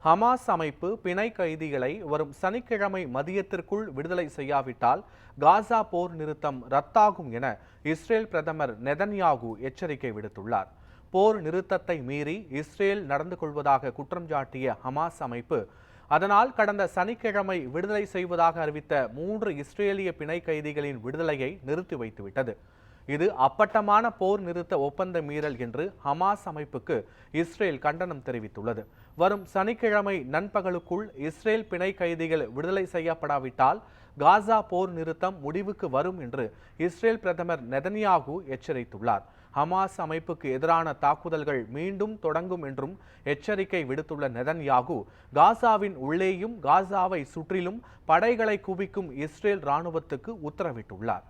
Hamas அமைப்பு பிணை கைதிகளை வரும் சனிக்கிழமை மதியத்திற்குள் விடுதலை செய்யாவிட்டால் காசா போர் நிறுத்தம் ரத்தாகும் என இஸ்ரேல் பிரதமர் நெதன்யாகு எச்சரிக்கை விடுத்துள்ளார். போர் நிறுத்தத்தை மீறி இஸ்ரேல் நடந்து கொள்வதாக குற்றம் சாட்டிய ஹமாஸ் அமைப்பு அதனால் கடந்த சனிக்கிழமை விடுதலை செய்வதாக அறிவித்த 3 இஸ்ரேலிய பிணை கைதிகளின் விடுதலையை நிறுத்தி வைத்துவிட்டது. இது அப்பட்டமான போர் நிறுத்த ஒப்பந்த மீறல் என்று ஹமாஸ் அமைப்புக்கு இஸ்ரேல் கண்டனம் தெரிவித்துள்ளது. வரும் சனிக்கிழமை நண்பகலுக்குள் இஸ்ரேல் பிணை கைதிகள் விடுதலை செய்யப்படாவிட்டால் காசா போர் நிறுத்தம் முடிவுக்கு வரும் என்று இஸ்ரேல் பிரதமர் நெதன்யாகு எச்சரித்துள்ளார். ஹமாஸ் அமைப்புக்கு எதிரான தாக்குதல்கள் மீண்டும் தொடங்கும் என்றும் எச்சரிக்கை விடுத்துள்ள நெதன்யாகு காசாவின் உள்ளேயும் காசாவை சுற்றிலும் படைகளை குவிக்கும் இஸ்ரேல் ராணுவத்துக்கு உத்தரவிட்டுள்ளார்.